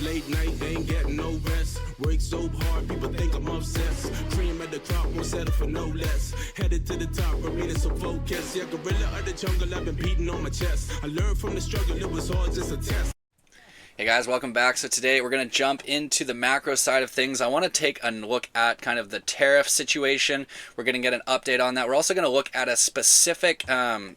late night, they ain't getting no rest. Work so hard, people think I'm obsessed. Dream at the crop, won't settle for no less. Headed to the top, but needed some focus. Yeah, gorilla of the jungle, I've been beating on my chest. I learned from the struggle, it was hard, just a test. Hey guys, welcome back. So today we're going to jump into the macro side of things. I want to take a look at kind of the tariff situation. We're going to get an update on that. We're also going to look at a specific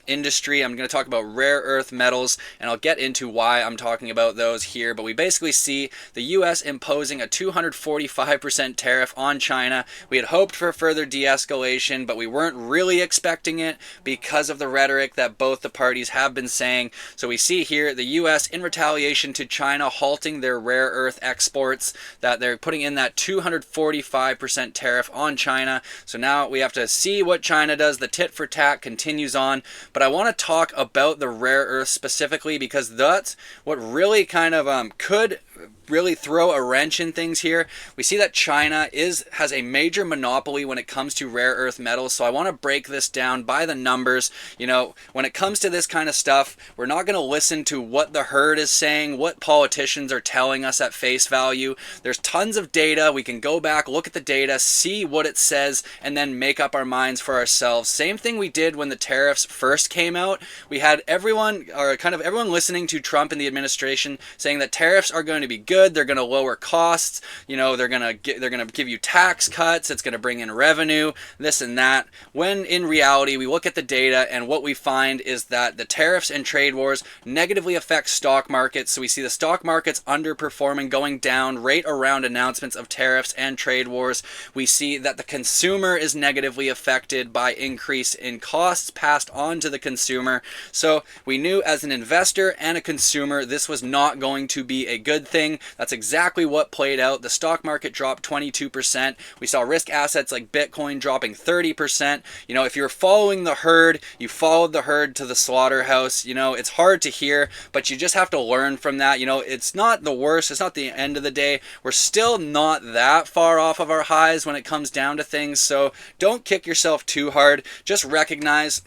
industry. I'm going to talk about rare earth metals, and I'll get into why I'm talking about those here. But we basically see the U.S. imposing a 245% tariff on China. We had hoped for further de-escalation, but we weren't really expecting it because of the rhetoric that both the parties have been saying. So we see here the U.S. in retaliation to China halting their rare earth exports, that they're putting in that 245% tariff on China. So now we have to see what China does. The tit for tat continues on, but I want to talk about the rare earth specifically because that's what really kind of could really throw a wrench in things here. We see that China has a major monopoly when it comes to rare earth metals, so I want to break this down by the numbers. You know, when it comes to this kind of stuff, we're not going to listen to what the herd is saying, what politicians are telling us at face value. There's tons of data. We can go back, look at the data, see what it says, and then make up our minds for ourselves. Same thing we did when the tariffs first came out. We had everyone, or kind of everyone listening to Trump and the administration saying that tariffs are going to be good, they're going to lower costs, you know, they're going to give you tax cuts, it's going to bring in revenue, this and that. When in reality, we look at the data and what we find is that the tariffs and trade wars negatively affect stock markets. So we see the stock markets underperforming, going down right around announcements of tariffs and trade wars. We see that the consumer is negatively affected by increase in costs passed on to the consumer. So we knew as an investor and a consumer this was not going to be a good thing. That's exactly what played out. The stock market dropped 22%. We saw risk assets like Bitcoin dropping 30%. You know, if you're following the herd, you followed the herd to the slaughterhouse. You know, it's hard to hear, but you just have to learn from that. You know, it's not the worst. It's not the end of the day. We're still not that far off of our highs when it comes down to things. So don't kick yourself too hard. Just recognize,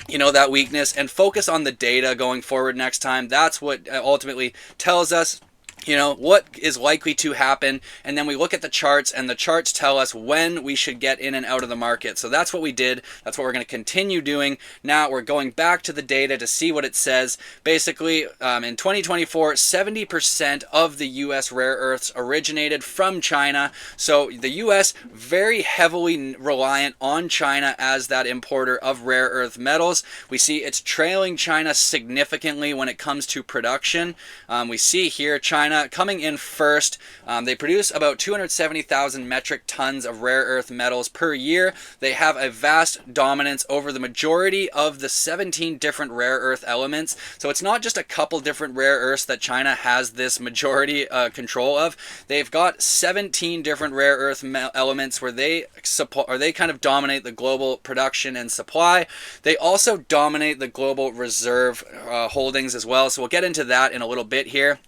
you know, that weakness and focus on the data going forward next time. That's what ultimately tells us, you know, what is likely to happen. And then we look at the charts, and the charts tell us when we should get in and out of the market. So that's what we did. That's what we're going to continue doing. Now we're going back to the data to see what it says. Basically, in 2024, 70% of the U.S. rare earths originated from China. So the U.S. very heavily reliant on China as that importer of rare earth metals. We see it's trailing China significantly when it comes to production. We see here China coming in first. They produce about 270,000 metric tons of rare earth metals per year. They have a vast dominance over the majority of the 17 different rare earth elements. So it's not just a couple different rare earths that China has this majority control of. They've got 17 different rare earth elements where they support, or they kind of dominate the global production and supply. They also dominate the global reserve holdings as well. So we'll get into that in a little bit here.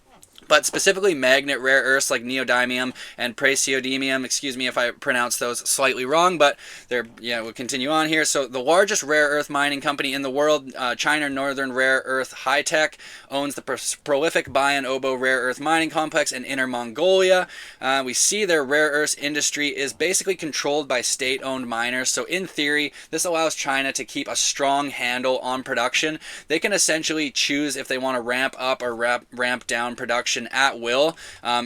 But specifically magnet rare earths like neodymium and praseodymium, excuse me if I pronounce those slightly wrong, but they're, yeah, we'll continue on here. So the largest rare earth mining company in the world, China Northern Rare Earth High Tech, owns the prolific Bayan Obo rare earth mining complex in Inner Mongolia. We see their rare earths industry is basically controlled by state-owned miners. So in theory, this allows China to keep a strong handle on production. They can essentially choose if they want to ramp up or ramp down production at will.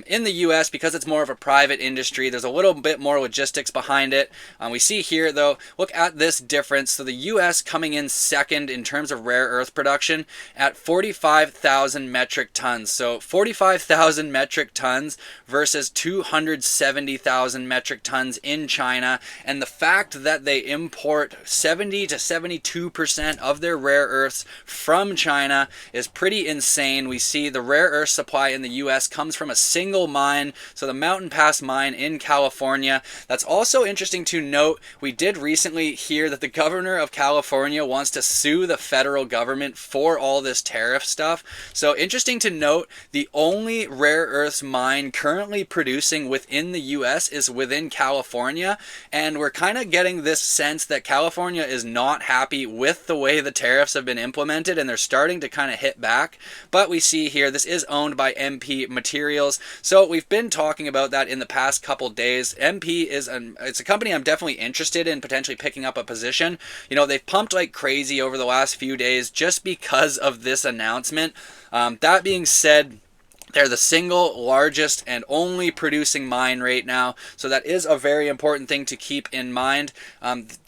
In the US, because it's more of a private industry, there's a little bit more logistics behind it. We see here though, look at this difference. So the US coming in second in terms of rare earth production at 45,000 metric tons. So 45,000 metric tons versus 270,000 metric tons in China. And the fact that they import 70 to 72% of their rare earths from China is pretty insane. We see the rare earth supply in the US comes from a single mine, so the Mountain Pass mine in California. That's also interesting to note. We did recently hear that the governor of California wants to sue the federal government for all this tariff stuff. So interesting to note, the only rare earths mine currently producing within the US is within California, and we're kind of getting this sense that California is not happy with the way the tariffs have been implemented, and they're starting to kind of hit back. But we see here this is owned by MP Materials. So we've been talking about that in the past couple days. MP it's a company I'm definitely interested in potentially picking up a position. You know, they've pumped like crazy over the last few days just because of this announcement. That being said, they're the single largest and only producing mine right now, so that is a very important thing to keep in mind.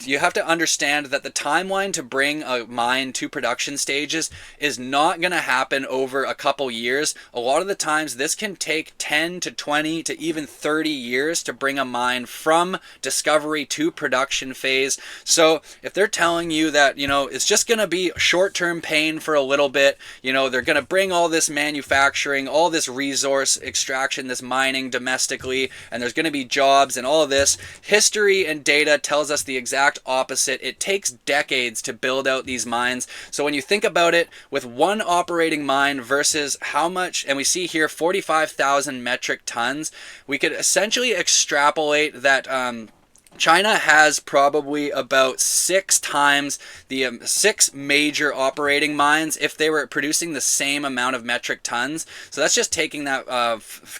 You have to understand that the timeline to bring a mine to production stages is not going to happen over a couple years. A lot of the times this can take 10 to 20 to even 30 years to bring a mine from discovery to production phase. So if they're telling you that, you know, it's just going to be short-term pain for a little bit, you know, they're going to bring all this manufacturing, all this resource extraction, this mining domestically, and there's going to be jobs and all of this. History and data tells us the exact opposite. It takes decades to build out these mines. So when you think about it, with one operating mine versus how much, and we see here 45,000 metric tons, we could essentially extrapolate that China has probably about 6 times the 6 major operating mines if they were producing the same amount of metric tons. So that's just taking that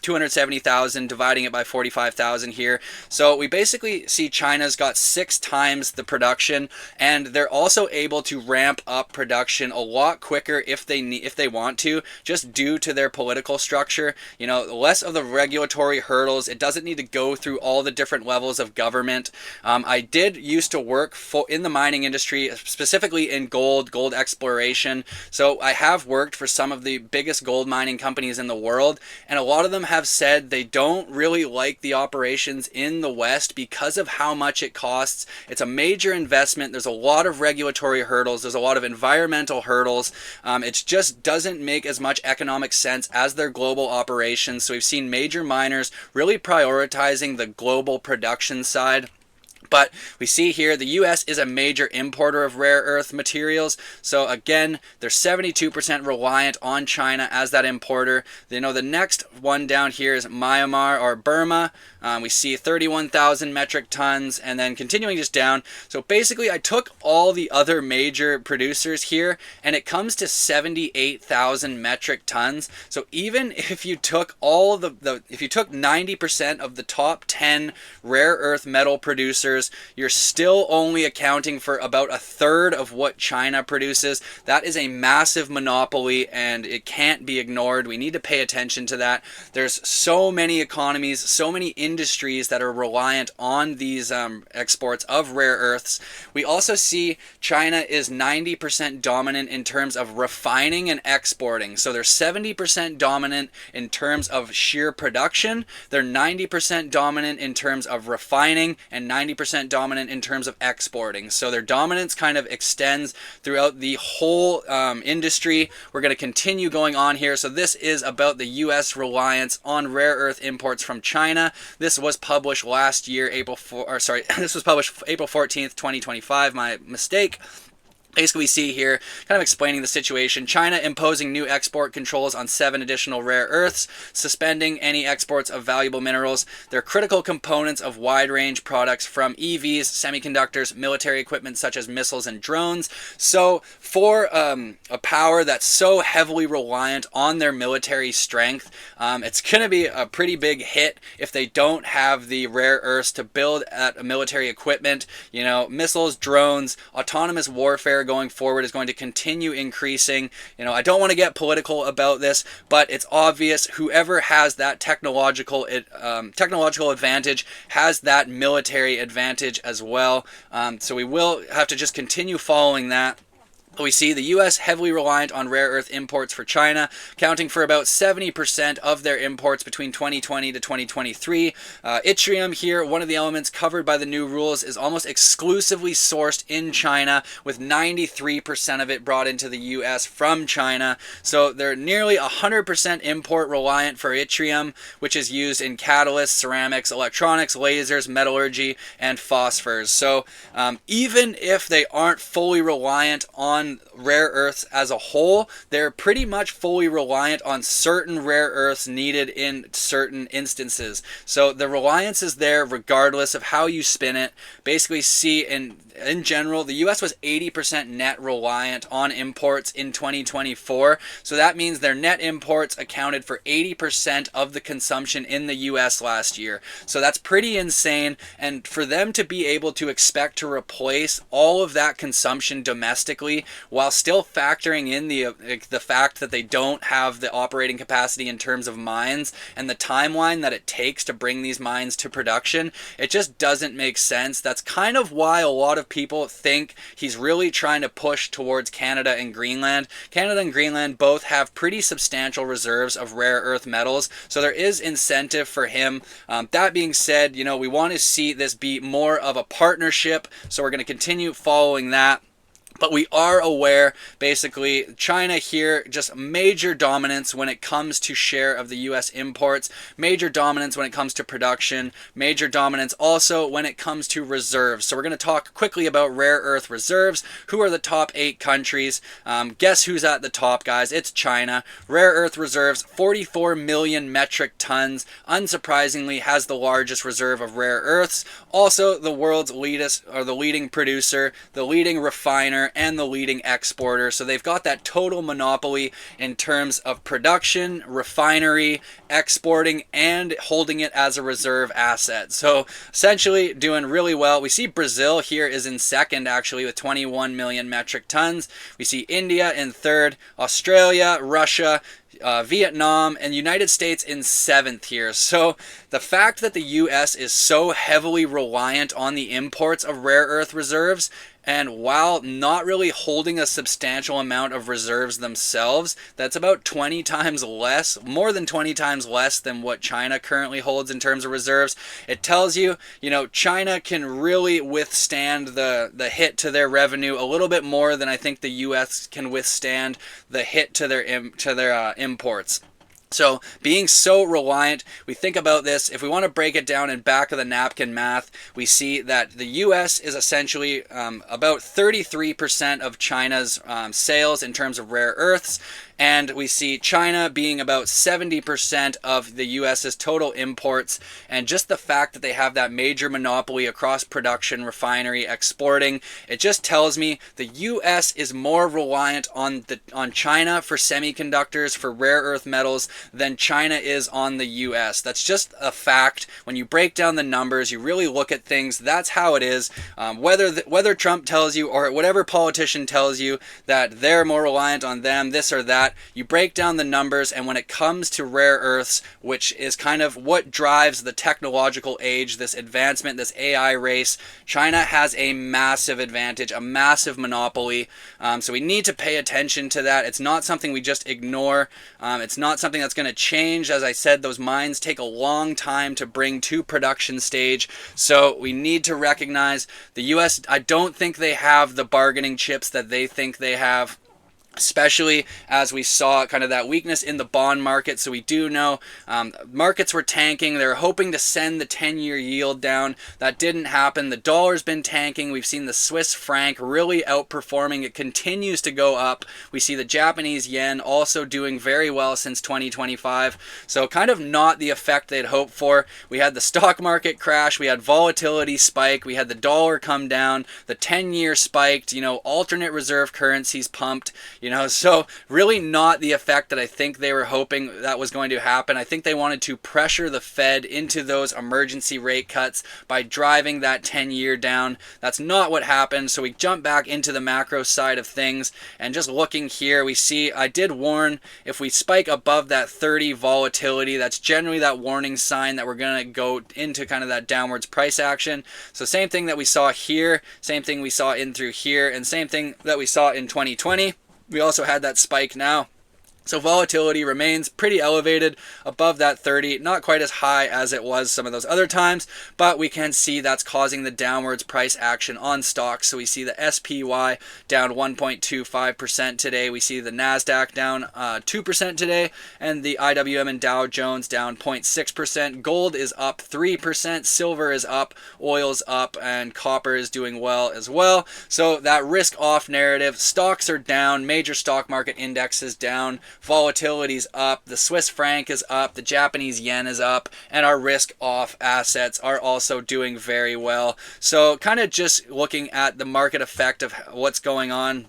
270,000, dividing it by 45,000 here. So we basically see China's got 6 times the production, and they're also able to ramp up production a lot quicker if they want to, just due to their political structure. You know, less of the regulatory hurdles. It doesn't need to go through all the different levels of government. I did used to work in the mining industry, specifically in gold exploration. So I have worked for some of the biggest gold mining companies in the world, and a lot of them have said they don't really like the operations in the West because of how much it costs. It's a major investment. There's a lot of regulatory hurdles. There's a lot of environmental hurdles. It just doesn't make as much economic sense as their global operations. So we've seen major miners really prioritizing the global production side. But we see here the US is a major importer of rare earth materials. So again, they're 72% reliant on China as that importer. You know, the next one down here is Myanmar or Burma. We see 31,000 metric tons, and then continuing just down. So basically I took all the other major producers here, and it comes to 78,000 metric tons. So even if you took all if you took 90% of the top 10 rare earth metal producers, you're still only accounting for about a third of what China produces. That is a massive monopoly, and it can't be ignored. We need to pay attention to that. There's so many economies, so many industries that are reliant on these exports of rare earths. We also see China is 90% dominant in terms of refining and exporting. So they're 70% dominant in terms of sheer production. They're 90% dominant in terms of refining, and 90% dominant in terms of exporting. So their dominance kind of extends throughout the whole industry. We're going to continue going on here. So this is about the U.S. reliance on rare earth imports from China. This was published last year, this was published April 14th, 2025. My mistake. Basically, we see here kind of explaining the situation. China imposing new export controls on 7 additional rare earths, suspending any exports of valuable minerals. They're critical components of wide-range products from EVs, semiconductors, military equipment such as missiles and drones. So for a power that's so heavily reliant on their military strength, it's going to be a pretty big hit if they don't have the rare earths to build at military equipment. You know, missiles, drones, autonomous warfare going forward is going to continue increasing. You know, I don't want to get political about this, but it's obvious whoever has that technological advantage has that military advantage as well. So we will have to just continue following that. We see the U.S. heavily reliant on rare earth imports for China, accounting for about 70% of their imports between 2020 to 2023. Yttrium here, one of the elements covered by the new rules, is almost exclusively sourced in China, with 93% of it brought into the U.S. from China. So they're nearly 100% import reliant for yttrium, which is used in catalysts, ceramics, electronics, lasers, metallurgy, and phosphors. So even if they aren't fully reliant on on rare earths as a whole, they're pretty much fully reliant on certain rare earths needed in certain instances. So the reliance is there regardless of how you spin it. Basically, see in general, the US was 80% net reliant on imports in 2024. So that means their net imports accounted for 80% of the consumption in the US last year. So that's pretty insane. And for them to be able to expect to replace all of that consumption domestically while still factoring in the fact that they don't have the operating capacity in terms of mines and the timeline that it takes to bring these mines to production, it just doesn't make sense. That's kind of why a lot of people think he's really trying to push towards Canada and Greenland. Canada and Greenland both have pretty substantial reserves of rare earth metals, so there is incentive for him. That being said, we want to see this be more of a partnership, so we're going to continue following that. But we are aware, basically, China here, just major dominance when it comes to share of the U.S. imports, major dominance when it comes to production, major dominance also when it comes to reserves. So we're going to talk quickly about rare earth reserves. Who are the top 8 countries? Guess who's at the top, guys? It's China. Rare earth reserves, 44 million metric tons. Unsurprisingly, has the largest reserve of rare earths. Also, the world's leading producer, the leading refiner, and the leading exporter. So they've got that total monopoly in terms of production, refinery, exporting, and holding it as a reserve asset. So essentially doing really well. We see Brazil here is in second, actually, with 21 million metric tons. We see India in third, Australia, Russia, Vietnam, and United States in 7th here. So the fact that the US is so heavily reliant on the imports of rare earth reserves, and while not really holding a substantial amount of reserves themselves, that's about 20 times less, more than 20 times less than what China currently holds in terms of reserves. It tells you, China can really withstand the hit to their revenue a little bit more than I think the US can withstand the hit to their imports. So being so reliant, we think about this, if we want to break it down in back of the napkin math, we see that the US is essentially about 33% of China's sales in terms of rare earths. And we see China being about 70% of the US's total imports. And just the fact that they have that major monopoly across production, refinery, exporting, it just tells me the US is more reliant on China for semiconductors, for rare earth metals, than China is on the US. That's just a fact. When you break down the numbers, you really look at things, that's how it is. Whether Trump tells you or whatever politician tells you that they're more reliant on them, this or that, you break down the numbers, and when it comes to rare earths, which is kind of what drives the technological age, this advancement, this AI race, China has a massive advantage, a massive monopoly. So we need to pay attention to that. It's not something we just ignore. It's not something that's going to change. As I said, those mines take a long time to bring to production stage. So we need to recognize the US, I don't think they have the bargaining chips that they think they have, especially as we saw kind of that weakness in the bond market. So we do know markets were tanking. They were hoping to send the 10-year yield down. That didn't happen. The dollar's been tanking. We've seen the Swiss franc really outperforming. It continues to go up. We see the Japanese yen also doing very well since 2025. So kind of not the effect they'd hoped for. We had the stock market crash. We had volatility spike. We had the dollar come down. The 10-year spiked. Alternate reserve currencies pumped. So really not the effect that I think they were hoping that was going to happen. I think they wanted to pressure the Fed into those emergency rate cuts by driving that 10-year down. That's not what happened. So we jump back into the macro side of things, and just looking here, we see, I did warn, if we spike above that 30 volatility, that's generally that warning sign that we're going to go into kind of that downwards price action. So same thing that we saw here, same thing we saw in through here, and same thing that we saw in 2020. We also had that spike now. So volatility remains pretty elevated above that 30, not quite as high as it was some of those other times, but we can see that's causing the downwards price action on stocks. So we see the SPY down 1.25% today. We see the NASDAQ down 2% today, and the IWM and Dow Jones down 0.6%. Gold is up 3%, silver is up, oil's up, and copper is doing well as well. So that risk off narrative, stocks are down, major stock market indexes down, volatility's up, the Swiss franc is up, the Japanese yen is up, and our risk off assets are also doing very well. So kind of just looking at the market effect of what's going on.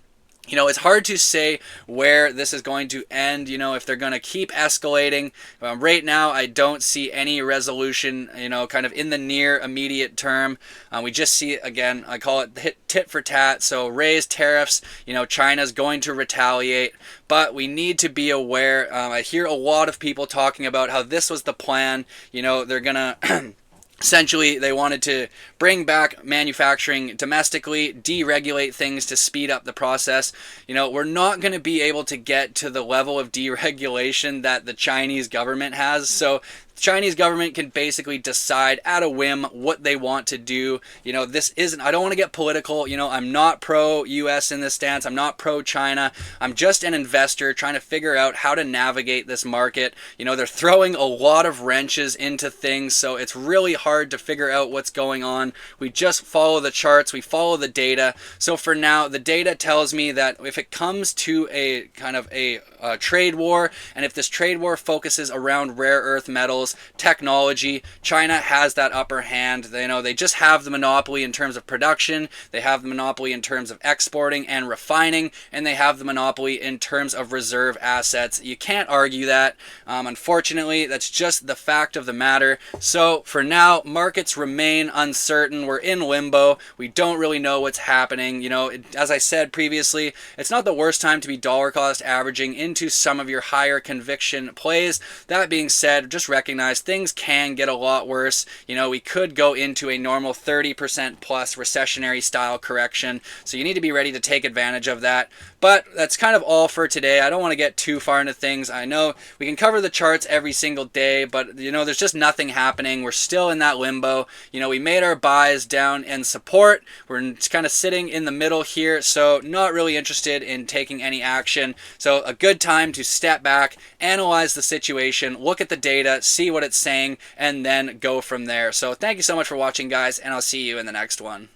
It's hard to say where this is going to end, if they're going to keep escalating. Right now, I don't see any resolution, kind of in the near immediate term. We just see, again, I call it tit for tat. So raise tariffs, China's going to retaliate, but we need to be aware. I hear a lot of people talking about how this was the plan. They're going to... Essentially, they wanted to bring back manufacturing domestically, deregulate things to speed up the process. We're not going to be able to get to the level of deregulation that the Chinese government has. So the Chinese government can basically decide at a whim what they want to do. This isn't, I don't want to get political. I'm not pro-US in this stance. I'm not pro-China. I'm just an investor trying to figure out how to navigate this market. They're throwing a lot of wrenches into things, so it's really hard to figure out what's going on. We just follow the charts. We follow the data. So for now, the data tells me that if it comes to a kind of a trade war, and if this trade war focuses around rare earth metals, technology, China has that upper hand. They just have the monopoly in terms of production, they have the monopoly in terms of exporting and refining, and they have the monopoly in terms of reserve assets. You can't argue that. Unfortunately, that's just the fact of the matter. So for now, markets remain uncertain. We're in limbo. We don't really know what's happening. As I said previously, it's not the worst time to be dollar cost averaging into some of your higher conviction plays. That being said, just recognize things can get a lot worse. We could go into a normal 30% plus recessionary style correction. So you need to be ready to take advantage of that. But that's kind of all for today. I don't want to get too far into things. I know we can cover the charts every single day, but there's just nothing happening. We're still in that limbo. We made our buys down in support. We're kind of sitting in the middle here, so not really interested in taking any action. So a good time to step back, analyze the situation, look at the data, see what it's saying, and then go from there. So thank you so much for watching, guys, and I'll see you in the next one.